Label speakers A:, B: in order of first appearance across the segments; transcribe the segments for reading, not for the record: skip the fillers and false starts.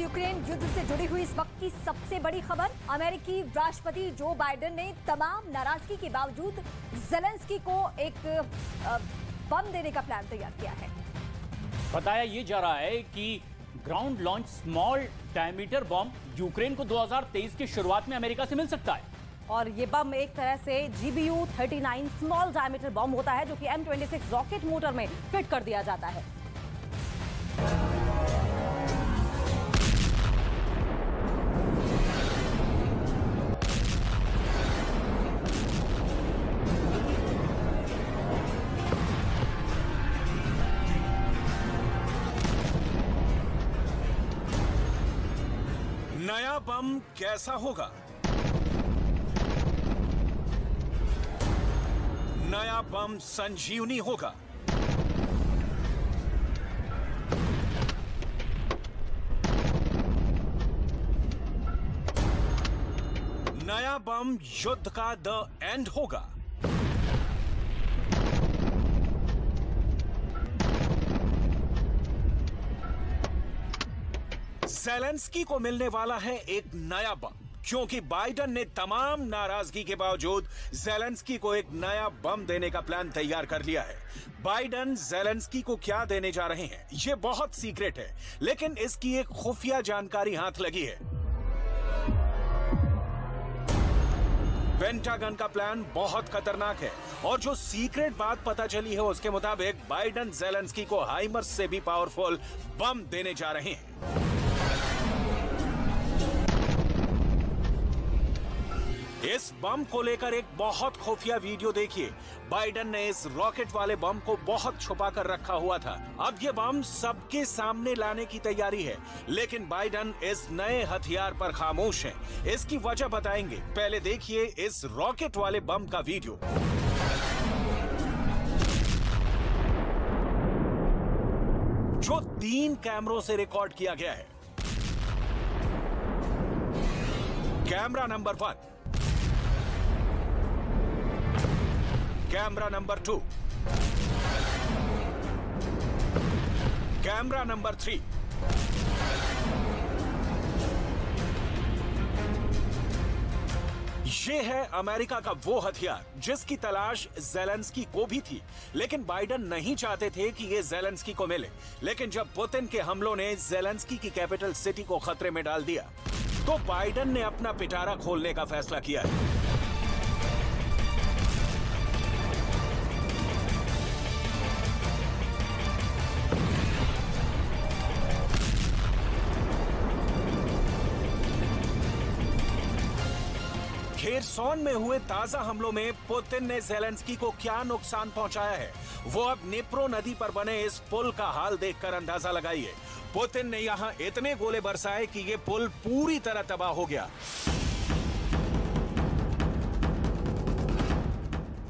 A: Ukraine युद्ध से जुड़ी हुई इस वक्त की सबसे बड़ी खबर। अमेरिकी राष्ट्रपति जो बाइडेन ने तमाम नाराजगी के बावजूद ज़ेलेंस्की को एक बम देने का प्लान तैयार किया है।
B: बताया ये जा रहा है कि ग्राउंड लॉन्च स्मॉल डायमीटर बम यूक्रेन को 2023 की शुरुआत में अमेरिका से मिल सकता है।
C: और ये बम एक तरह से GBU-39 स्मॉल डायमीटर बम होता है जो कि M26 रॉकेट मोटर में फिट कर दिया जाता है।
D: नया बम कैसा होगा? नया बम संजीवनी होगा। नया बम युद्ध का द एंड होगा। ज़ेलेंस्की को मिलने वाला है एक नया बम, क्योंकि बाइडेन ने तमाम नाराजगी के बावजूद ज़ेलेंस्की को एक नया बम देने का प्लान तैयार कर लिया है। बाइडेन ज़ेलेंस्की को क्या देने जा रहे हैं ये बहुत सीक्रेट है, लेकिन इसकी एक खुफिया जानकारी हाथ लगी है। पेंटागन का प्लान बहुत खतरनाक है और जो सीक्रेट बात पता चली है उसके मुताबिक बाइडेन ज़ेलेंस्की को हाइमर्स से भी पावरफुल बम देने जा रहे हैं। इस बम को लेकर एक बहुत खुफिया वीडियो देखिए। बाइडेन ने इस रॉकेट वाले बम को बहुत छुपा कर रखा हुआ था। अब ये बम सबके सामने लाने की तैयारी है, लेकिन बाइडेन इस नए हथियार पर खामोश है। इसकी वजह बताएंगे। पहले देखिए इस रॉकेट वाले बम का वीडियो। जो 3 कैमरों से रिकॉर्ड किया गया है। Camera number 1, camera number 2, camera number 3, ये है अमेरिका का वो हथियार जिसकी तलाश ज़ेलेंस्की को भी थी, लेकिन बाइडेन नहीं चाहते थे कि ये ज़ेलेंस्की को मिले। लेकिन जब पुतिन के हमलों ने ज़ेलेंस्की की कैपिटल सिटी को खतरे में डाल दिया, तो बाइडेन ने अपना पिटारा खोलने का फैसला किया है। खेरसोन में हुए ताजा हमलों में पुतिन ने ज़ेलेंस्की को क्या नुकसान पहुंचाया है, वो अब निप्रो नदी पर बने इस पुल का हाल देखकर अंदाजा लगाइए। पुतिन ने यहां इतने गोले बरसाए कि ये पुल पूरी तरह तबाह हो गया।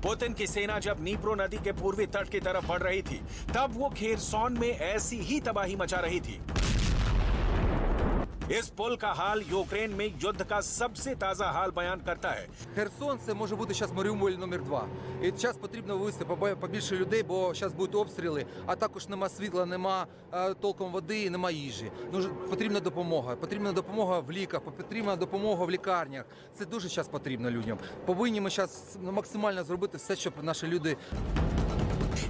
D: पुतिन की सेना जब निप्रो नदी के पूर्वी तट की तरफ बढ़ रही थी, तब वो खेरसोन में ऐसी ही तबाही मचा रही थी। इस पुल का हाल यूक्रेन में युद्ध का सबसे ताजा हाल बयान करता है।
E: Херсон – це може бути зараз Маріуполь номер 2. І зараз потрібно вивезти побільше людей, бо зараз будуть обстріли, а також нема світла, нема толком води, нема їжі. Потрібна допомога. Потрібна допомога в ліках, потрібна допомога в лікарнях. Це дуже зараз потрібно людям. Повинні ми зараз максимально зробити все, щоб наші люди...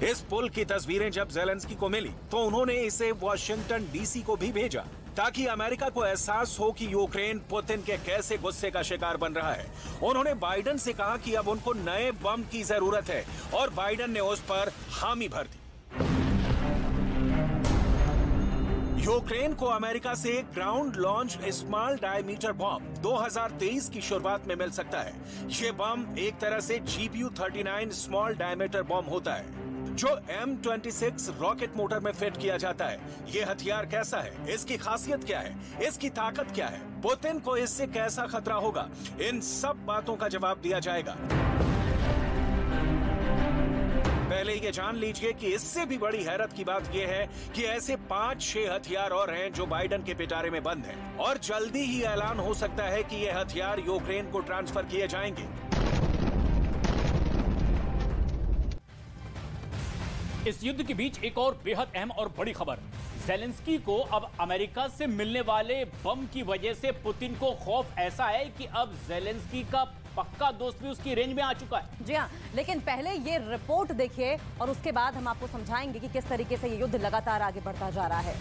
D: इस पुल की तस्वीरें जब ज़ेलेंस्की को मिली तो उन्होंने इसे वॉशिंगटन डीसी को भी भेजा, ताकि अमेरिका को एहसास हो कि यूक्रेन पुतिन के कैसे गुस्से का शिकार बन रहा है। उन्होंने बाइडेन से कहा कि अब उनको नए बम की जरूरत है और बाइडेन ने उस पर हामी भर दी। यूक्रेन को अमेरिका से ग्राउंड लॉन्च स्मॉल डायमीटर बम 2023 की शुरुआत में मिल सकता है। ये बम एक तरह से GBU-39 स्मॉल डायमीटर बम होता है, जो M26 रॉकेट मोटर में फिट किया जाता है। ये हथियार कैसा है, इसकी खासियत क्या है, इसकी ताकत क्या है, पुतिन को इससे कैसा खतरा होगा, इन सब बातों का जवाब दिया जाएगा। पहले ये जान लीजिए कि इससे भी बड़ी हैरत की बात यह है कि ऐसे 5-6 हथियार और हैं जो बाइडेन के पिटारे में बंद हैं और जल्दी ही ऐलान हो सकता है कि ये हथियार यूक्रेन को ट्रांसफर किए जाएंगे।
B: इस युद्ध के बीच एक और बेहद अहम और बड़ी खबर। ज़ेलेंस्की को अब अमेरिका से मिलने वाले बम की वजह से पुतिन को खौफ ऐसा है कि अब ज़ेलेंस्की का पक्का दोस्त भी उसकी रेंज में आ चुका है।
C: जी हाँ, लेकिन पहले ये रिपोर्ट देखिए और उसके बाद हम आपको समझाएंगे कि किस तरीके से ये युद्ध लगातार आगे बढ़ता जा रहा है।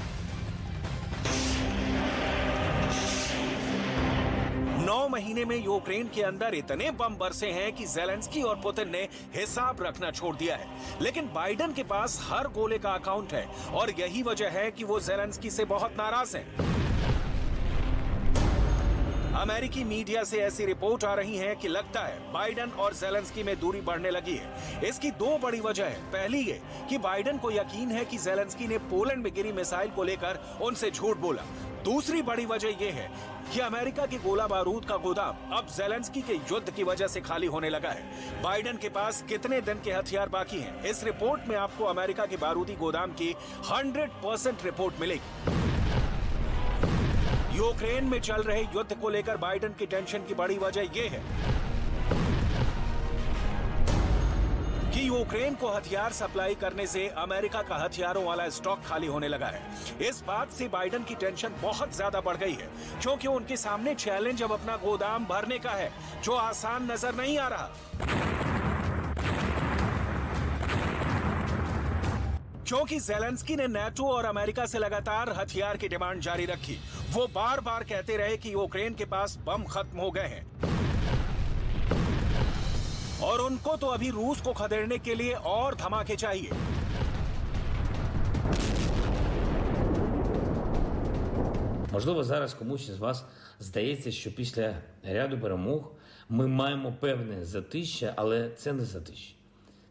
D: 9 महीने में यूक्रेन के अंदर इतने बम बरसे हैं कि ज़ेलेंस्की और पुतिन ने हिसाब रखना छोड़ दिया है। लेकिन बाइडेन के पास हर गोले का अकाउंट है और यही वजह है कि वो ज़ेलेंस्की से बहुत नाराज हैं। अमेरिकी मीडिया से ऐसी रिपोर्ट आ रही है कि लगता है बाइडेन और ज़ेलेंस्की में दूरी बढ़ने लगी है। इसकी 2 बड़ी वजह है। पहली ये कि बाइडेन को यकीन है कि ज़ेलेंस्की ने पोलैंड में गिरी मिसाइल को लेकर उनसे झूठ बोला। दूसरी बड़ी वजह यह है कि अमेरिका की गोला बारूद का गोदाम अब ज़ेलेंस्की के युद्ध की वजह से खाली होने लगा है। बाइडेन के पास कितने दिन के हथियार बाकी हैं, इस रिपोर्ट में आपको अमेरिका के बारूदी गोदाम की 100% रिपोर्ट मिलेगी। यूक्रेन में चल रहे युद्ध को लेकर बाइडेन की टेंशन की बड़ी वजह यह है कि यूक्रेन को हथियार सप्लाई करने से अमेरिका का हथियारों वाला स्टॉक खाली होने लगा है। इस बात से बाइडेन की टेंशन बहुत ज्यादा बढ़ गई है, क्योंकि उनके सामने चैलेंज अब अपना गोदाम भरने का है, जो आसान नजर नहीं आ रहा। क्योंकि ज़ेलेंस्की ने नाटो और अमेरिका से लगातार हथियार की डिमांड जारी रखी। वो बार बार कहते रहे कि यूक्रेन के पास बम खत्म हो गए हैं और उनको तो अभी रूस को खदेड़ने के लिए और धमाके चाहिए।
F: Можливо, зараз комусь із вас здається, що після ряду перемог ми маємо певне затища, але це не затища.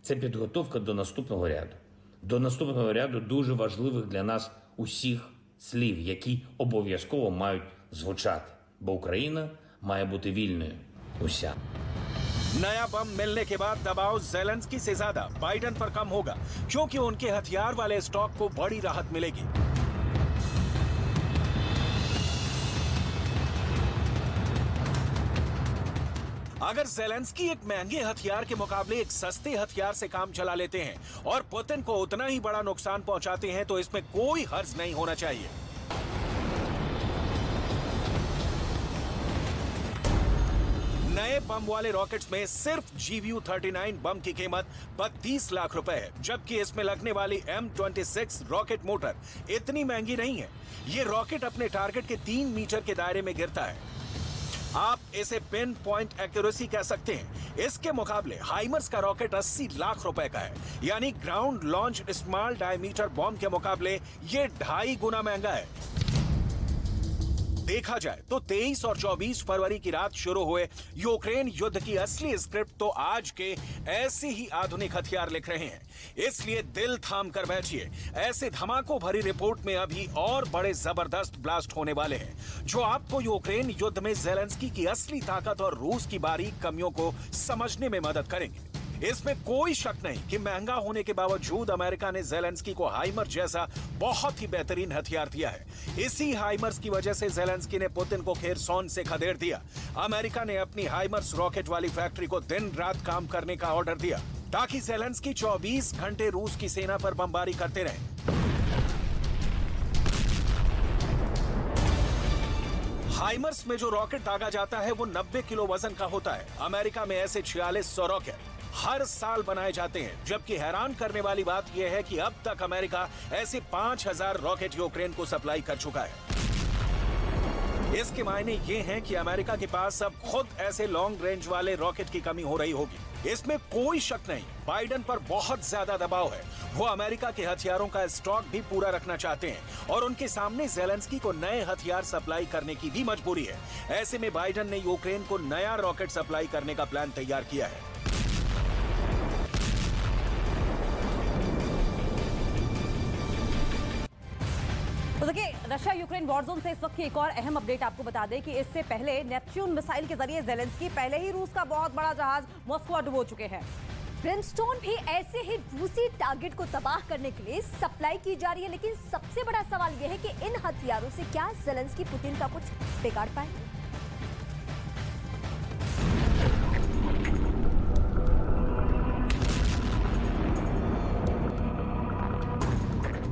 F: Це підготовка до наступного ряду. До наступного ряду дуже важливих для нас усіх слів, які обов'язково мають звучати. Бо Україна має бути вільною. Уся.
D: नया बम मिलने के बाद दबाव ज़ेलेंस्की से ज्यादा बाइडेन पर कम होगा, क्योंकि उनके हथियार वाले स्टॉक को बड़ी राहत मिलेगी। अगर ज़ेलेंस्की एक महंगे हथियार के मुकाबले एक सस्ते हथियार से काम चला लेते हैं और पुतिन को उतना ही बड़ा नुकसान पहुंचाते हैं, तो इसमें कोई हर्ज नहीं होना चाहिए। नए बम वाले रॉकेट्स में सिर्फ GBU-39 बम की कीमत 32 लाख रुपए है, जबकि इसमें लगने वाली M26 रॉकेट मोटर इतनी महंगी नहीं है। ये रॉकेट अपने टारगेट के 3 मीटर के दायरे में गिरता है। आप इसे पिन पॉइंट एक्यूरेसी कह सकते हैं। इसके मुकाबले हाइमर्स का रॉकेट 80 लाख रुपए का है, यानी ground launch small diameter bomb के मुकाबले ये 2.5 गुना महंगा है। देखा जाए तो 23 और 24 फरवरी की रात शुरू हुए यूक्रेन युद्ध की असली स्क्रिप्ट तो आज के ऐसे ही आधुनिक हथियार लिख रहे हैं। इसलिए दिल थाम कर बैठिए, ऐसे धमाकों भरी रिपोर्ट में अभी और बड़े जबरदस्त ब्लास्ट होने वाले हैं, जो आपको यूक्रेन युद्ध में ज़ेलेंस्की की असली ताकत और रूस की बारीक कमियों को समझने में मदद करेंगे। इसमें कोई शक नहीं कि महंगा होने के बावजूद अमेरिका ने ज़ेलेंस्की को हाइमर जैसा बहुत ही बेहतरीन हथियार दिया है। इसी हाइमर्स की वजह से ज़ेलेंस्की ने पुतिन को खेरसोन से खदेड़ दिया। अमेरिका ने अपनी हाइमर्स रॉकेट वाली फैक्ट्री को दिन रात काम करने का ऑर्डर दिया, ताकि ज़ेलेंस्की 24 घंटे रूस की सेना पर बमबारी करते रहे। हाइमर्स में जो रॉकेट दागा जाता है वो 90 किलो वजन का होता है। अमेरिका में ऐसे 4600 रॉकेट हर साल बनाए जाते हैं, जबकि हैरान करने वाली बात यह है कि अब तक अमेरिका ऐसे 5000 रॉकेट यूक्रेन को सप्लाई कर चुका है। इसके मायने ये हैं कि अमेरिका के पास अब खुद ऐसे लॉन्ग रेंज वाले रॉकेट की कमी हो रही होगी। इसमें कोई शक नहीं, बाइडेन पर बहुत ज्यादा दबाव है। वो अमेरिका के हथियारों का स्टॉक भी पूरा रखना चाहते हैं और उनके सामने ज़ेलेंस्की को नए हथियार सप्लाई करने की भी मजबूरी है। ऐसे में बाइडेन ने यूक्रेन को नया रॉकेट सप्लाई करने का प्लान तैयार किया है।
C: तो देखिए, रशिया यूक्रेन वॉर जोन से इस वक्त की एक और अहम अपडेट आपको बता दें कि इससे पहले नेपच्यून मिसाइल के जरिए ज़ेलेंस्की पहले ही रूस का बहुत बड़ा जहाज मॉस्को डुबो चुके हैं।
A: ब्रिमस्टोन भी ऐसे ही रूसी टारगेट को तबाह करने के लिए सप्लाई की जा रही है, लेकिन सबसे बड़ा सवाल यह है कि इन हथियारों से क्या ज़ेलेंस्की पुतिन का कुछ बिगाड़ पाएंगे।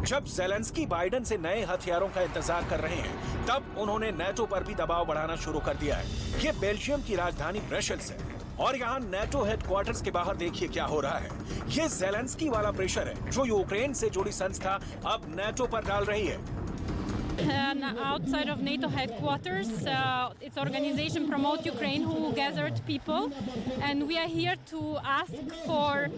D: जब ज़ेलेंस्की बाइडेन से नए हथियारों का इंतजार कर रहे हैं, तब उन्होंने नेटो पर भी दबाव बढ़ाना शुरू कर दिया है। ये बेल्जियम की राजधानी ब्रसेल्स है और यहाँ नेटो हेडक्वार्टर्स के बाहर देखिए क्या हो रहा है। ये ज़ेलेंस्की वाला प्रेशर है जो यूक्रेन से जुड़ी संस्था अब नेटो पर डाल रही है।
G: Outside of NATO headquarters, its organization Promote Ukraine, who gathered people, and we are here to ask for,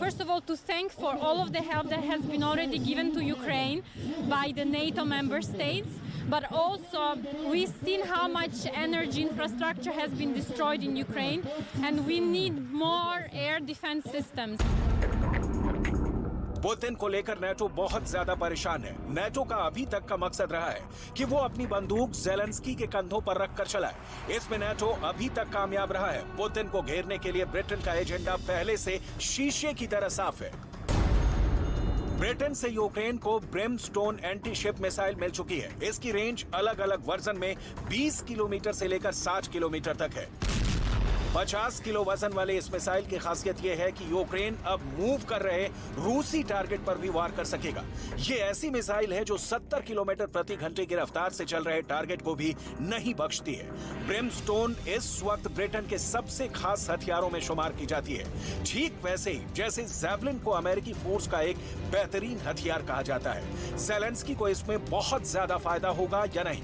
G: first of all, to thank for all of the help that has been already given to Ukraine by the NATO member states. But also, we've seen how much energy infrastructure has been destroyed in Ukraine, and we need more air defense systems.
D: Putin को लेकर NATO बहुत ज्यादा परेशान है। NATO का अभी तक का मकसद रहा है कि वो अपनी बंदूक ज़ेलेंस्की के कंधों पर रखकर चलाए। इसमें नेटो अभी तक कामयाब रहा है। पुतिन को घेरने के लिए ब्रिटेन का एजेंडा पहले से शीशे की तरह साफ है। ब्रिटेन से यूक्रेन को ब्रिमस्टोन एंटी शिप मिसाइल मिल चुकी है। इसकी रेंज अलग अलग वर्जन में 20 किलोमीटर से लेकर 60 किलोमीटर तक है। 50 किलो वजन वाले इस मिसाइल की खासियत यह है कि यूक्रेन अब मूव कर रहे रूसी टारगेट पर भी वार कर सकेगा। ये ऐसी मिसाइल है जो 70 किलोमीटर प्रति घंटे की रफ्तार से चल रहे टारगेट को भी नहीं बख्शती है। ब्रिमस्टोन इस वक्त ब्रिटेन के सबसे खास हथियारों में शुमार की जाती है, ठीक वैसे ही जैसे ज़ैवलिन को अमेरिकी फोर्स का एक बेहतरीन हथियार कहा जाता है। ज़ेलेंस्की को इसमें बहुत ज्यादा फायदा होगा या नहीं,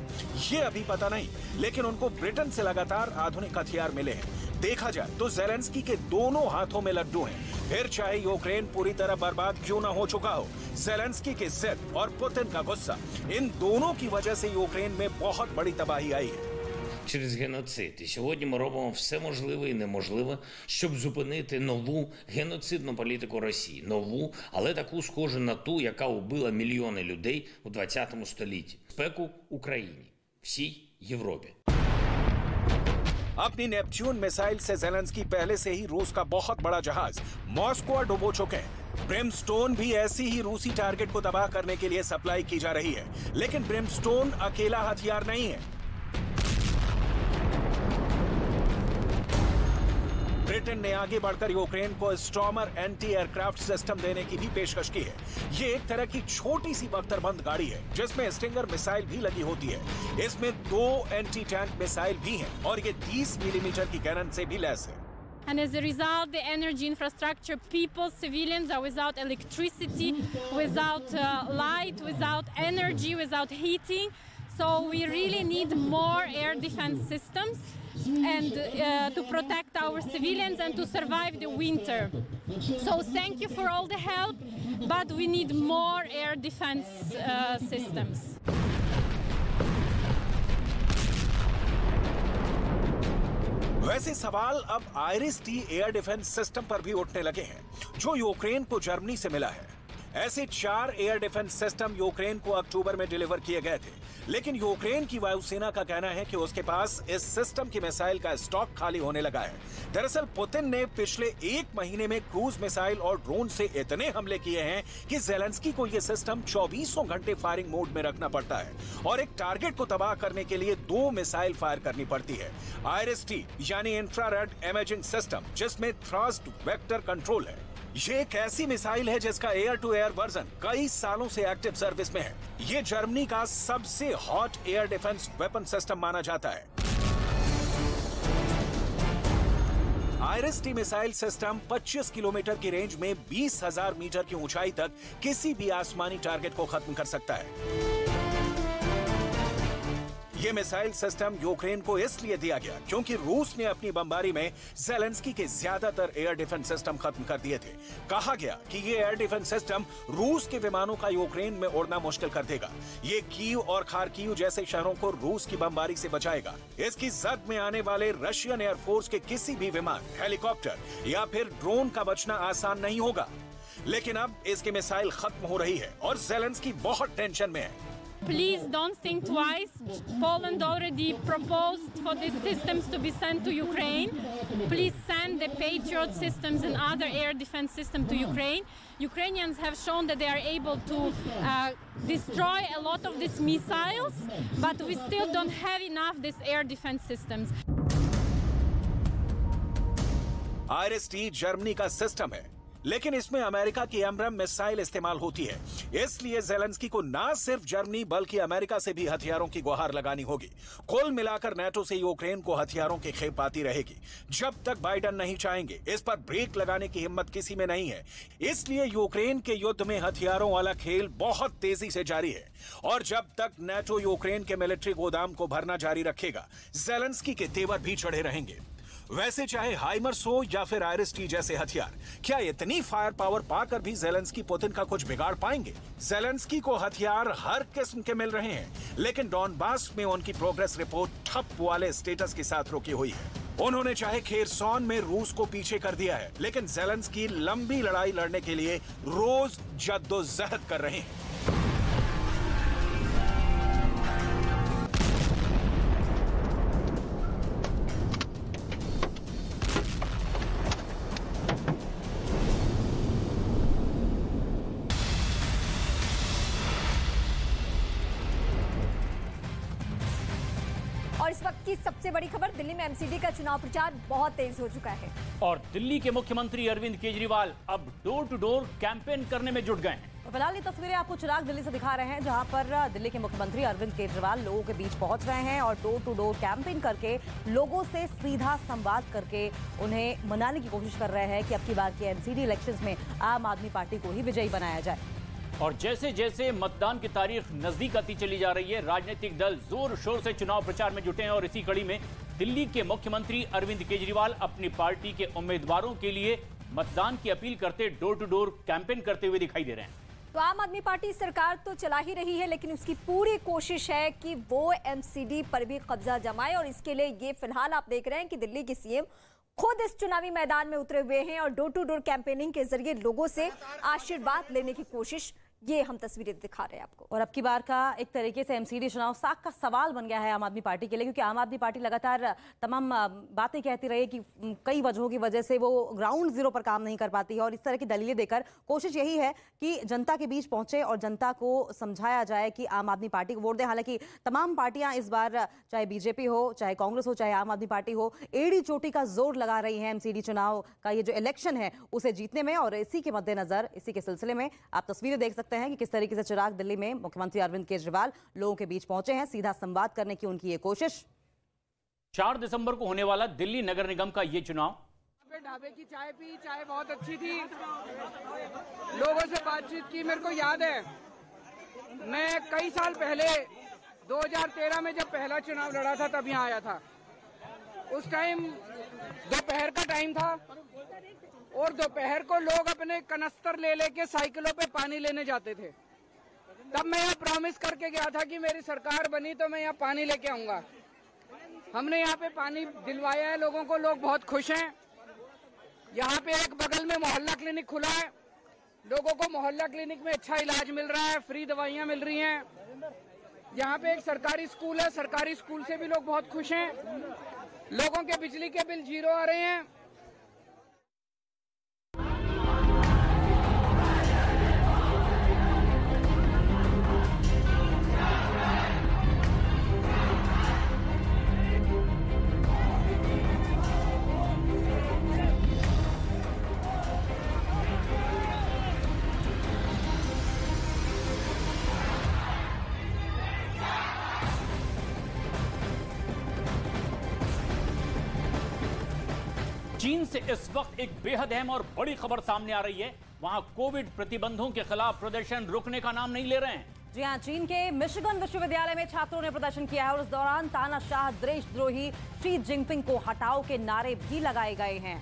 D: ये अभी पता नहीं, लेकिन उनको ब्रिटेन से लगातार आधुनिक हथियार मिले हैं। देखा जाए तो ज़ेलेंस्की के दोनों हाथों में लड्डू हैं। फिर चाहे यूक्रेन पूरी तरह बर्बाद क्यों ना हो चुका हो, ज़ेलेंस्की की जिद और पुतिन का गुस्सा, इन दोनों की वजह से यूक्रेन में बहुत बड़ी तबाही आई है।
F: Через геноцид. І сьогодні ми робимо все можливе і неможливе, щоб зупинити нову геноцидну політику Росії. Нову, але таку схожу на ту, яка убила мільйони людей у 20 столітті. Безпеку Україні, всій Європі.
D: अपनी नेपच्यून मिसाइल से ज़ेलेंस्की पहले से ही रूस का बहुत बड़ा जहाज मॉस्को डुबो चुके हैं। ब्रिमस्टोन भी ऐसी ही रूसी टारगेट को तबाह करने के लिए सप्लाई की जा रही है, लेकिन ब्रिमस्टोन अकेला हथियार नहीं है। ब्रिटेन ने आगे बढ़कर यूक्रेन को स्टॉर्मर एंटी एयरक्राफ्ट सिस्टम देने की भी पेशकश की है। ये एक तरह की छोटी सी बख्तरबंद गाड़ी है जिसमें स्टिंगर मिसाइल भी लगी होती है। इसमें 2 एंटी टैंक मिसाइल भी हैं और ये 30 मिलीमीटर की कैनन से भी लैस है।
G: And as a result, the energy infrastructure, people, civilians are without electricity, without light, without energy, without heating. So we really need more air defense systems and to protect our civilians and to survive the winter. So thank you for all the help, but we need more air defense systems.
D: वैसे सवाल अब आइरिस-T air defence system पर भी उठने लगे हैं, जो Ukraine को जर्मनी से मिला है। ऐसे 4 एयर डिफेंस सिस्टम यूक्रेन को अक्टूबर में डिलीवर किए गए थे, लेकिन यूक्रेन की वायुसेना का कहना है कि उसके पास इस सिस्टम की मिसाइल का स्टॉक खाली होने लगा है। दरअसल पुतिन ने पिछले 1 महीने में क्रूज मिसाइल और ड्रोन से इतने हमले किए हैं कि ज़ेलेंस्की को यह सिस्टम 24 घंटे फायरिंग मोड में रखना पड़ता है और एक टारगेट को तबाह करने के लिए 2 मिसाइल फायर करनी पड़ती है। आइरिस-T यानी इंफ्रारेड इमेजिंग सिस्टम, जिसमें थ्रस्ट वेक्टर कंट्रोल है। ये एक ऐसी मिसाइल है जिसका एयर टू एयर वर्जन कई सालों से एक्टिव सर्विस में है। ये जर्मनी का सबसे hot air defence weapon system माना जाता है। आइरिस-T मिसाइल सिस्टम 25 किलोमीटर की रेंज में 20,000 मीटर की ऊंचाई तक किसी भी आसमानी टारगेट को खत्म कर सकता है। ये मिसाइल सिस्टम यूक्रेन को इसलिए दिया गया क्योंकि रूस ने अपनी बमबारी में ज़ेलेंस्की के ज्यादातर एयर डिफेंस सिस्टम खत्म कर दिए थे। कहा गया कि ये एयर डिफेंस सिस्टम रूस के विमानों का यूक्रेन में उड़ना मुश्किल कर देगा। ये कीव और खार्किव जैसे शहरों को रूस की बमबारी से बचाएगा। इसकी जद में आने वाले रशियन एयरफोर्स के किसी भी विमान, हेलीकॉप्टर या फिर ड्रोन का बचना आसान नहीं होगा। लेकिन अब इसकी मिसाइल खत्म हो रही है और ज़ेलेंस्की बहुत टेंशन में है।
G: Please don't think twice. Poland already proposed for these systems to be sent to Ukraine. Please send the Patriot systems and other air defense systems to Ukraine. Ukrainians have shown that they are able to destroy a lot of these missiles, but we still don't have enough these air defense systems.
D: आइरिस-T Germany का system है। लेकिन इसमें America की एमरम missile इस्तेमाल होती है। इसलिए ज़ेलेंस्की को न सिर्फ जर्मनी बल्कि अमेरिका से भी हथियारों की गुहार लगानी होगी। कुल मिलाकर नेटो से यूक्रेन को हथियारों की खेप आती रहेगी जब तक बाइडेन नहीं चाहेंगे। इस पर ब्रेक लगाने की हिम्मत किसी में नहीं है। इसलिए यूक्रेन के युद्ध में हथियारों वाला खेल बहुत तेजी से जारी है और जब तक नेटो यूक्रेन के मिलिट्री गोदाम को भरना जारी रखेगा, ज़ेलेंस्की के तेवर भी चढ़े रहेंगे। वैसे चाहे हाइमर्स हो या फिर आईरिस-टी जैसे हथियार, क्या इतनी फायर पावर पाकर भी ज़ेलेंस्की पुतिन का कुछ बिगाड़ पाएंगे? ज़ेलेंस्की को हथियार हर किस्म के मिल रहे हैं, लेकिन डॉनबास में उनकी प्रोग्रेस रिपोर्ट ठप वाले स्टेटस के साथ रुकी हुई है। उन्होंने चाहे खेरसॉन में रूस को पीछे कर दिया है, लेकिन ज़ेलेंस्की लंबी लड़ाई लड़ने के लिए रोज जद्दोजहद कर रहे हैं।
A: और इस वक्त की सबसे बड़ी खबर, दिल्ली में एमसीडी का चुनाव प्रचार बहुत तेज हो चुका है
B: और दिल्ली के मुख्यमंत्री अरविंद केजरीवाल अब डोर टू डोर कैंपेन करने में जुट गए हैं।
C: फिलहाल ये तस्वीरें आपको चिराग दिल्ली से दिखा रहे हैं, जहां पर दिल्ली के मुख्यमंत्री अरविंद केजरीवाल लोगों के बीच पहुंच रहे हैं और डोर टू डोर कैंपेन करके लोगों से सीधा संवाद करके उन्हें मनाने की कोशिश कर रहे हैं कि अब की बार के एमसीडी इलेक्शंस में आम आदमी पार्टी को ही विजयी बनाया जाए।
B: और जैसे जैसे मतदान की तारीख नजदीक आती चली जा रही है, राजनीतिक दल जोर शोर से चुनाव प्रचार में जुटे हैं और इसी कड़ी में दिल्ली के मुख्यमंत्री अरविंद केजरीवाल अपनी पार्टी के उम्मीदवारों के लिए मतदान की अपील करते डोर टू डोर कैंपेन करते हुए दिखाई दे रहे हैं।
A: तो आम आदमी पार्टी सरकार तो चला ही रही है, लेकिन उसकी पूरी कोशिश है कि वो एमसीडी पर भी कब्जा जमाए और इसके लिए ये फिलहाल आप देख रहे हैं कि दिल्ली के सीएम खुद इस चुनावी मैदान में उतरे हुए हैं और डोर टू डोर कैंपेनिंग के जरिए लोगों से आशीर्वाद लेने की कोशिश, ये हम तस्वीरें दिखा रहे हैं आपको।
C: और अब की बार का एक तरीके से एमसीडी चुनाव साख का सवाल बन गया है आम आदमी पार्टी के लिए, क्योंकि आम आदमी पार्टी लगातार तमाम बातें कहती रही कि कई वजहों की वजह से वो ग्राउंड जीरो पर काम नहीं कर पाती है और इस तरह की दलीलें देकर कोशिश यही है कि जनता के बीच पहुंचे और जनता को समझाया जाए कि आम आदमी पार्टी को वोट दें। हालांकि तमाम पार्टियां इस बार, चाहे बीजेपी हो, चाहे कांग्रेस हो, चाहे आम आदमी पार्टी हो, एड़ी चोटी का जोर लगा रही है एमसीडी चुनाव का ये जो इलेक्शन है उसे जीतने में। और इसी के मद्देनजर, इसी के सिलसिले में आप तस्वीरें देख सकते हैं कि किस तरीके से चिराग दिल्ली में मुख्यमंत्री अरविंद केजरीवाल लोगों के बीच पहुंचे हैं, सीधा संवाद करने की उनकी ये कोशिश।
B: 4 दिसंबर को होने वाला दिल्ली नगर निगम का ये चुनाव,
H: ढाबे की चाय पी, चाय बहुत अच्छी थी, लोगों से बातचीत की। मेरे को याद है मैं कई साल पहले 2013 में जब पहला चुनाव लड़ा था तब यहाँ आया था। उस टाइम दोपहर का टाइम था और दोपहर को लोग अपने कनस्तर ले लेके साइकिलों पे पानी लेने जाते थे। तब मैं यहाँ प्रॉमिस करके गया था कि मेरी सरकार बनी तो मैं यहाँ पानी लेके आऊंगा। हमने यहाँ पे पानी दिलवाया है लोगों को, लोग बहुत खुश हैं। यहाँ पे एक बगल में मोहल्ला क्लिनिक खुला है, लोगों को मोहल्ला क्लिनिक में अच्छा इलाज मिल रहा है, फ्री दवाइयाँ मिल रही हैं। यहाँ पे एक सरकारी स्कूल है, सरकारी स्कूल से भी लोग बहुत खुश हैं। लोगों के बिजली के बिल 0 आ रहे हैं।
B: चीन से इस वक्त एक बेहद अहम और बड़ी खबर सामने आ रही है। वहां कोविड प्रतिबंधों के खिलाफ प्रदर्शन रुकने का नाम नहीं ले रहे हैं।
C: जी हां, चीन के मिशिगन विश्वविद्यालय में छात्रों ने प्रदर्शन किया है और इस दौरान तानाशाह देशद्रोही शी जिनपिंग को हटाओ के नारे भी लगाए गए हैं।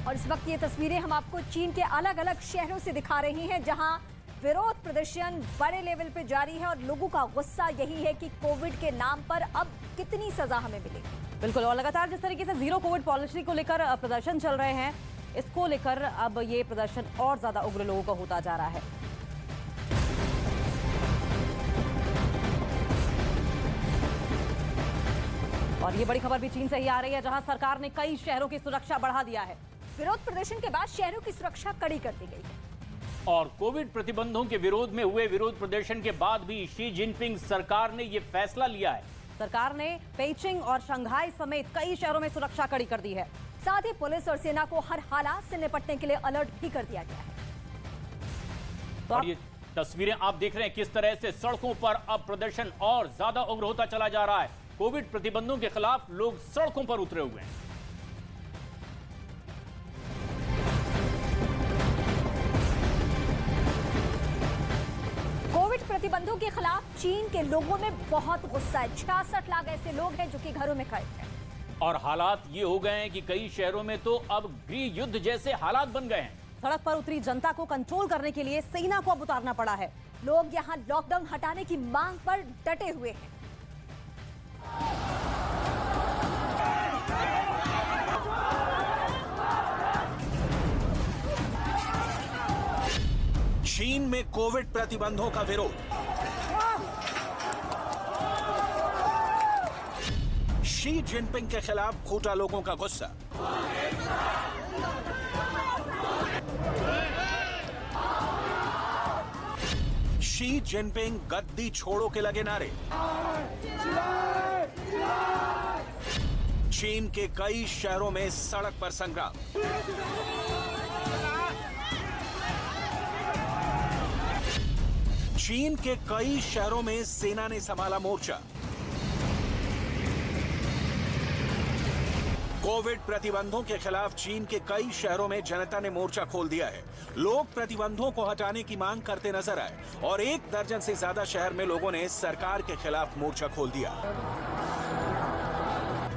A: और इस वक्त ये तस्वीरें हम आपको चीन के अलग अलग शहरों से दिखा रही हैं, जहां विरोध प्रदर्शन बड़े लेवल पे जारी है और लोगों का गुस्सा यही है कि कोविड के नाम पर अब कितनी सजा हमें मिलेगी।
C: बिल्कुल, और लगातार जिस तरीके से जीरो कोविड पॉलिसी को लेकर प्रदर्शन चल रहे हैं, इसको लेकर अब ये प्रदर्शन और ज्यादा उग्र लोगों का होता जा रहा है। और ये बड़ी खबर भी चीन से ही आ रही है, जहां सरकार ने कई शहरों की सुरक्षा बढ़ा दिया है।
A: विरोध प्रदर्शन के बाद शहरों की सुरक्षा कड़ी कर दी गई है।
B: और कोविड प्रतिबंधों के विरोध में हुए विरोध प्रदर्शन के बाद भी शी जिनपिंग सरकार ने यह फैसला लिया है।
C: सरकार ने पेइचिंग और शंघाई समेत कई शहरों में सुरक्षा कड़ी कर दी है।
A: साथ ही पुलिस और सेना को हर हालात से निपटने के लिए अलर्ट भी कर दिया गया है।
B: और ये तस्वीरें आप देख रहे हैं किस तरह से सड़कों पर अब प्रदर्शन और ज्यादा उग्र होता चला जा रहा है। कोविड प्रतिबंधों के खिलाफ लोग सड़कों पर उतरे हुए हैं।
A: कोविड प्रतिबंधों के खिलाफ चीन के लोगों में बहुत गुस्सा है। 66 लाख ऐसे लोग हैं जो कि घरों में कैद हैं।
B: और हालात ये हो गए हैं कि कई शहरों में तो अब गृह युद्ध जैसे हालात बन गए हैं।
C: सड़क पर उतरी जनता को कंट्रोल करने के लिए सेना को अब उतारना पड़ा है।
A: लोग यहां लॉकडाउन हटाने की मांग पर डटे हुए हैं।
D: चीन में कोविड प्रतिबंधों का विरोध। शी जिनपिंग के खिलाफ फूटा लोगों का गुस्सा। शी जिनपिंग गद्दी छोड़ो के लगे नारे। चीन के कई शहरों में सड़क पर संग्राम। चीन के कई शहरों में सेना ने संभाला मोर्चा। कोविड प्रतिबंधों के खिलाफ चीन के कई शहरों में जनता ने मोर्चा खोल दिया है। लोग प्रतिबंधों को हटाने की मांग करते नजर आए और 1 दर्जन से ज्यादा शहर में लोगों ने सरकार के खिलाफ मोर्चा खोल दिया।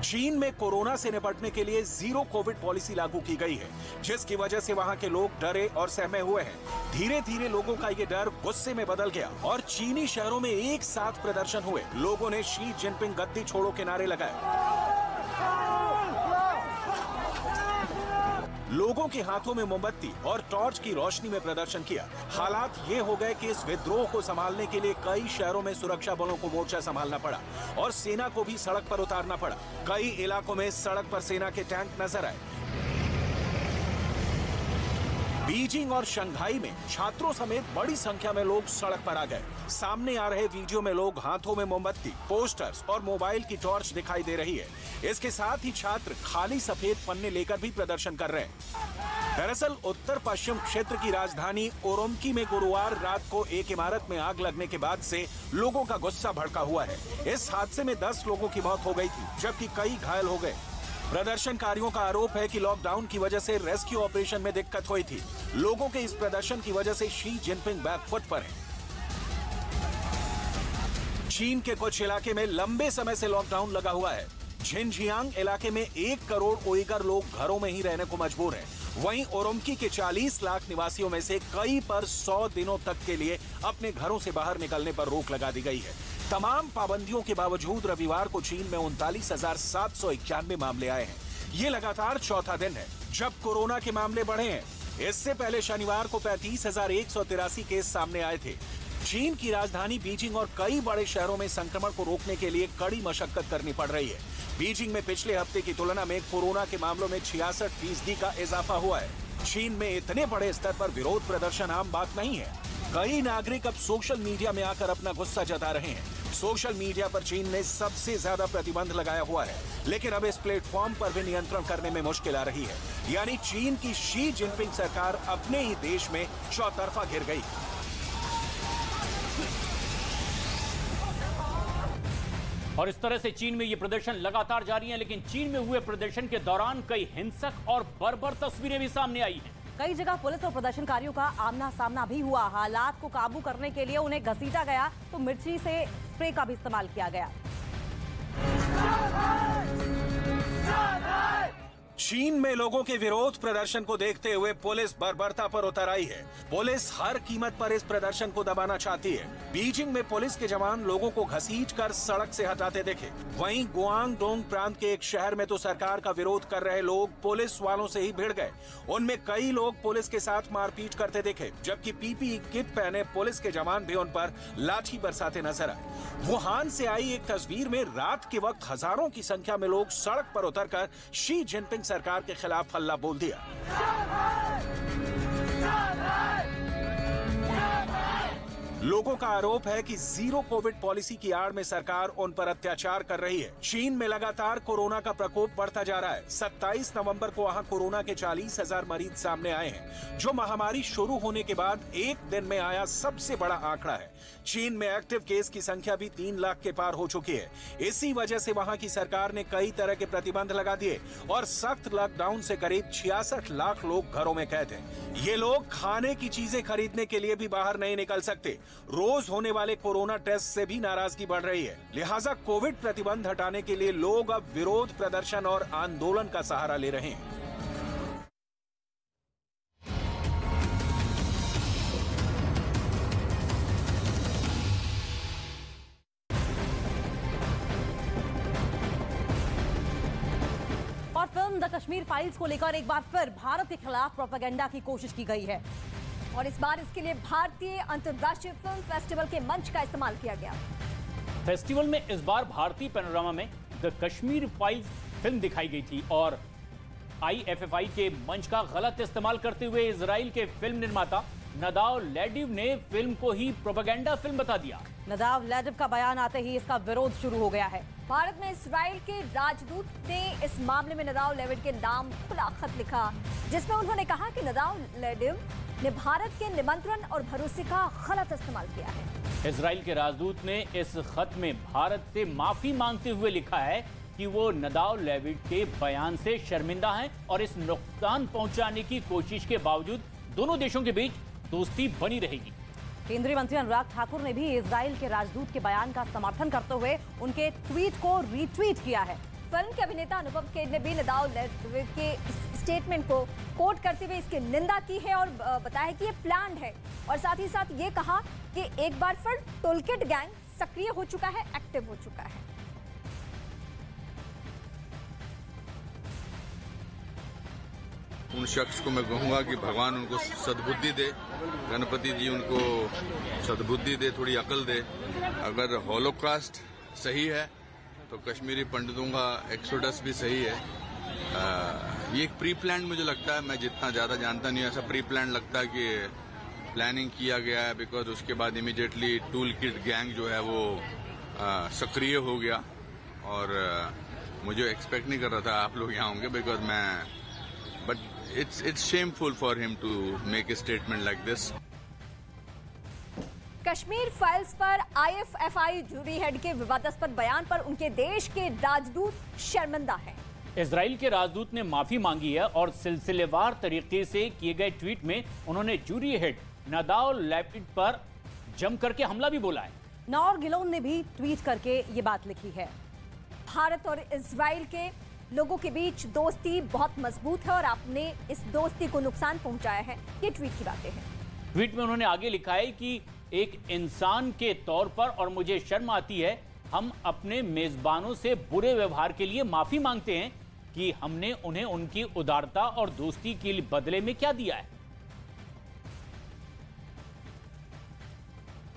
D: चीन में कोरोना से निपटने के लिए जीरो कोविड पॉलिसी लागू की गई है, जिसकी वजह से वहां के लोग डरे और सहमे हुए हैं। धीरे धीरे लोगों का ये डर गुस्से में बदल गया और चीनी शहरों में एक साथ प्रदर्शन हुए। लोगों ने शी जिनपिंग गद्दी छोड़ो के नारे लगाए। लोगों के हाथों में मोमबत्ती और टॉर्च की रोशनी में प्रदर्शन किया। हालात ये हो गए कि इस विद्रोह को संभालने के लिए कई शहरों में सुरक्षा बलों को मोर्चा संभालना पड़ा और सेना को भी सड़क पर उतारना पड़ा। कई इलाकों में सड़क पर सेना के टैंक नजर आए। बीजिंग और शंघाई में छात्रों समेत बड़ी संख्या में लोग सड़क पर आ गए। सामने आ रहे वीडियो में लोग हाथों में मोमबत्ती, पोस्टर्स और मोबाइल की टॉर्च दिखाई दे रही है। इसके साथ ही छात्र खाली सफेद पन्ने लेकर भी प्रदर्शन कर रहे हैं। दरअसल उत्तर पश्चिम क्षेत्र की राजधानी उरुमकी में गुरुवार रात को एक इमारत में आग लगने के बाद से लोगों का गुस्सा भड़का हुआ है। इस हादसे में 10 लोगों की मौत हो गई थी, जबकि कई घायल हो गए। प्रदर्शनकारियों का आरोप है कि लॉकडाउन की वजह से रेस्क्यू ऑपरेशन में दिक्कत हुई थी। लोगों के इस प्रदर्शन की वजह से शी जिनपिंग बैकफुट पर हैं। चीन के कुछ इलाके में लंबे समय से लॉकडाउन लगा हुआ है। झिनजियांग इलाके में 1 करोड़ उइगर लोग घरों में ही रहने को मजबूर हैं। वहीं उरुमकी के 40 लाख निवासियों में से कई पर 100 दिनों तक के लिए अपने घरों से बाहर निकलने पर रोक लगा दी गई है। तमाम पाबंदियों के बावजूद रविवार को चीन में 39,791 मामले आए हैं। ये लगातार चौथा दिन है जब कोरोना के मामले बढ़े हैं। इससे पहले शनिवार को 35,183 केस सामने आए थे। चीन की राजधानी बीजिंग और कई बड़े शहरों में संक्रमण को रोकने के लिए कड़ी मशक्कत करनी पड़ रही है। बीजिंग में पिछले हफ्ते की तुलना में कोरोना के मामलों में 66% का इजाफा हुआ है। चीन में इतने बड़े स्तर पर विरोध प्रदर्शन आम बात नहीं है। कई नागरिक अब सोशल मीडिया में आकर अपना गुस्सा जता रहे हैं। सोशल मीडिया पर चीन ने सबसे ज्यादा प्रतिबंध लगाया हुआ है, लेकिन अब इस प्लेटफॉर्म पर भी नियंत्रण करने में मुश्किल आ रही है। यानी चीन की शी जिनपिंग सरकार अपने ही देश में चौतरफा घिर गई।
B: और इस तरह से चीन में ये प्रदर्शन लगातार जारी है, लेकिन चीन में हुए प्रदर्शन के दौरान कई हिंसक और बर्बर तस्वीरें भी सामने आई हैं।
C: कई जगह पुलिस और प्रदर्शनकारियों का आमना सामना भी हुआ। हालात को काबू करने के लिए उन्हें घसीटा गया तो मिर्ची से स्प्रे का भी इस्तेमाल किया गया।
D: चीन में लोगों के विरोध प्रदर्शन को देखते हुए पुलिस बर्बरता पर उतर आई है। पुलिस हर कीमत पर इस प्रदर्शन को दबाना चाहती है। बीजिंग में पुलिस के जवान लोगों को घसीटकर सड़क से हटाते देखे। वहीं गुआंगडोंग प्रांत के एक शहर में तो सरकार का विरोध कर रहे लोग पुलिस वालों से ही भिड़ गए। उनमें कई लोग पुलिस के साथ मारपीट करते देखे, जबकि पीपीई किट पहने पुलिस के जवान भी उन पर लाठी बरसाते नजर आए। वुहान से आई एक तस्वीर में रात के वक्त हजारों की संख्या में लोग सड़क पर उतरकर शी जिनपिंग सरकार के खिलाफ हल्ला बोल दिया। लोगों का आरोप है कि जीरो कोविड पॉलिसी की आड़ में सरकार उन पर अत्याचार कर रही है। चीन में लगातार कोरोना का प्रकोप बढ़ता जा रहा है। 27 नवंबर को वहां कोरोना के 40,000 मरीज सामने आए हैं, जो महामारी शुरू होने के बाद एक दिन में आया सबसे बड़ा आंकड़ा है। चीन में एक्टिव केस की संख्या भी 3 लाख के पार हो चुकी है। इसी वजह से वहां की सरकार ने कई तरह के प्रतिबंध लगा दिए और सख्त लॉकडाउन से करीब 66 लाख लोग घरों में कैद हैं। ये लोग खाने की चीजें खरीदने के लिए भी बाहर नहीं निकल सकते। रोज होने वाले कोरोना टेस्ट से भी नाराजगी बढ़ रही है। लिहाजा कोविड प्रतिबंध हटाने के लिए लोग अब विरोध प्रदर्शन और आंदोलन का सहारा ले रहे हैं।
C: और फिल्म द कश्मीर फाइल्स को लेकर एक बार फिर भारत के खिलाफ प्रोपेगेंडा की कोशिश की गई है
A: और इस बार इसके लिए भारतीय अंतर्राष्ट्रीय फिल्म फेस्टिवल के मंच का इस्तेमाल किया गया।
B: फेस्टिवल में इस बार भारतीय पैनोरामा में द कश्मीर फाइल्स फिल्म दिखाई गई थी और IFFI के मंच का गलत इस्तेमाल करते हुए इजराइल के फिल्म निर्माता नदाव लेडिव ने फिल्म को ही प्रोपेगेंडा फिल्म बता दिया।
C: नदाव लेडिव का बयान आते ही इसका विरोध शुरू हो गया है।
A: भारत में इजराइल के राजदूत ने इस मामले में नदाव लेविड के नाम खुला खत लिखा, जिसमें उन्होंने कहा कि नदाव लेडिव ने भारत के निमंत्रण और भरोसे का गलत इस्तेमाल किया है।
B: इजराइल के राजदूत ने इस खत में भारत से माफी मांगते हुए लिखा है कि वो नदाव लेविड के बयान से शर्मिंदा हैं और इस नुकसान पहुंचाने की कोशिश के बावजूद दोनों देशों के बीच दोस्ती बनी रहेगी।
C: केंद्रीय मंत्री अनुराग ठाकुर ने भी इजराइल के राजदूत के बयान का समर्थन करते हुए उनके ट्वीट को रीट्वीट किया है।
A: फिल्म के अभिनेता अनुपम खेर ने भी नदाव लेविड के स्टेटमेंट को कोट करते हुए इसकी निंदा की है और बताया कि ये प्लान्ड है और साथ ही साथ ये कहा कि एक बार फिर टूलकिट गैंग सक्रिय हो चुका है, एक्टिव हो चुका है।
I: उन शख्स को मैं कहूँगा कि भगवान उनको सद्बुद्धि दे, गणपति जी उनको सद्बुद्धि दे, थोड़ी अकल दे। अगर हॉलोकास्ट सही है तो कश्मीरी पंडितों का एक्सोडस भी सही है। ये एक प्री प्लान मुझे लगता है, मैं जितना ज़्यादा जानता नहीं, ऐसा प्री प्लान लगता है कि प्लानिंग किया गया है। बिकॉज उसके बाद इमीडिएटली टूल किट गैंग जो है वो सक्रिय हो गया और मुझे एक्सपेक्ट नहीं कर रहा था आप लोग यहाँ होंगे, because but it's shameful for him to make a statement like this.
A: Kashmir files पर IFFI जूरी हेड के विवादास्पद बयान पर उनके देश के राजदूत शर्मिंदा हैं।
B: इजराइल के राजदूत ने माफी मांगी है और सिलसिलेवार तरीके से किए गए ट्वीट में उन्होंने जूरी हेड नदाव लेविड पर जम करके हमला भी बोला है।
C: नौर गिलोन ने भी ट्वीट करके ये बात लिखी है।
A: भारत और इजराइल के लोगों के बीच दोस्ती बहुत मजबूत है और आपने इस दोस्ती को नुकसान पहुंचाया है, ये ट्वीट की बातें हैं।
B: ट्वीट में उन्होंने आगे लिखा है कि एक इंसान के तौर पर और मुझे शर्म आती है, हम अपने मेजबानों से बुरे व्यवहार के लिए माफी मांगते हैं कि हमने उन्हें उनकी उदारता और दोस्ती के बदले में क्या दिया है।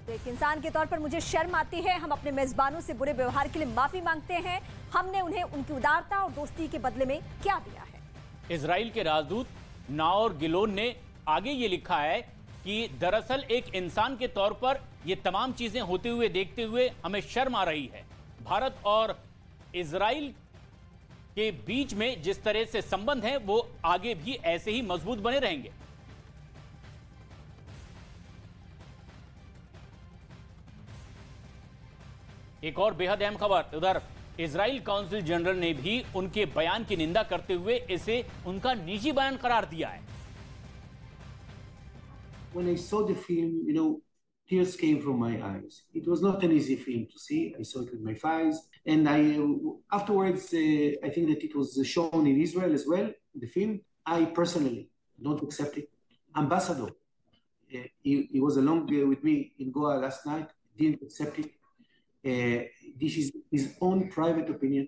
A: एक इंसान के तौर पर मुझे शर्म आती है, हम अपने मेजबानों से बुरे व्यवहार के लिए माफी मांगते हैं, हमने उन्हें उनकी उदारता और दोस्ती के बदले में क्या दिया है।
B: इजराइल के राजदूत नौर गिलोन ने आगे ये लिखा है कि दरअसल एक इंसान के तौर पर ये तमाम चीजें होते हुए देखते हुए हमें शर्म आ रही है। भारत और इजराइल के बीच में जिस तरह से संबंध हैं वो आगे भी ऐसे ही मजबूत बने रहेंगे। एक और बेहद अहम खबर, उधर इजराइल काउंसिल जनरल ने भी उनके बयान की निंदा करते हुए इसे उनका निजी बयान करार दिया है।
J: When I saw the film, tears came from my eyes. It was not an easy film to see. I saw it with my eyes, and afterwards, I think that it was shown in Israel as well. The film, I personally don't accept it. Ambassador, he was along with me in Goa last night. Didn't accept it. This is his own private opinion.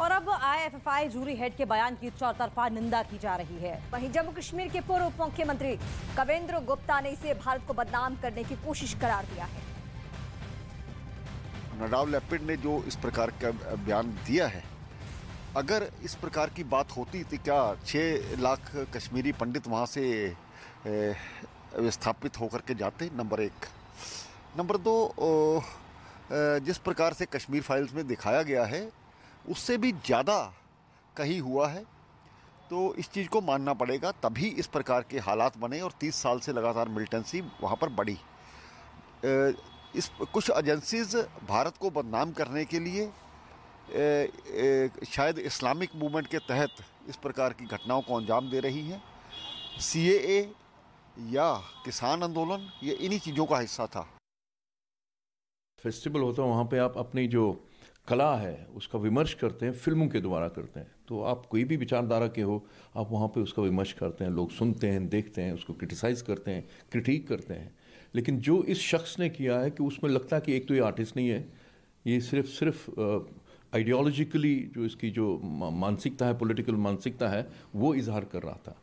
C: और अब IFFI jury head के बयान की चौतरफा निंदा की जा रही है।
A: वहीं जम्मू कश्मीर के पूर्व उप मुख्यमंत्री कवेंद्र गुप्ता ने इसे भारत को बदनाम करने की कोशिश करार दिया है।
K: नदाव लेविड ने जो इस प्रकार का बयान दिया है, अगर इस प्रकार की बात होती तो क्या 6 लाख कश्मीरी पंडित वहाँ से विस्थापित होकर के जाते, नंबर एक। नंबर दो, जिस प्रकार से कश्मीर फाइल्स में दिखाया गया है उससे भी ज़्यादा कहीं हुआ है, तो इस चीज़ को मानना पड़ेगा, तभी इस प्रकार के हालात बने और 30 साल से लगातार मिलिटेंसी वहाँ पर बढ़ी। कुछ एजेंसीज भारत को बदनाम करने के लिए शायद इस्लामिक मूवमेंट के तहत इस प्रकार की घटनाओं को अंजाम दे रही हैं। CAA या किसान आंदोलन ये इन्हीं चीज़ों का हिस्सा था।
L: फेस्टिवल होता है, वहाँ पे आप अपनी जो कला है उसका विमर्श करते हैं, फिल्मों के द्वारा करते हैं। तो आप कोई भी विचारधारा के हो, आप वहाँ पे उसका विमर्श करते हैं, लोग सुनते हैं, देखते हैं, उसको क्रिटिसाइज करते हैं, क्रिटिक करते हैं। लेकिन जो इस शख्स ने किया है कि उसमें लगता है कि एक तो ये आर्टिस्ट नहीं है, ये सिर्फ आइडियोलॉजिकली जो इसकी जो मानसिकता है, पॉलिटिकल मानसिकता है, वो इजहार कर रहा था।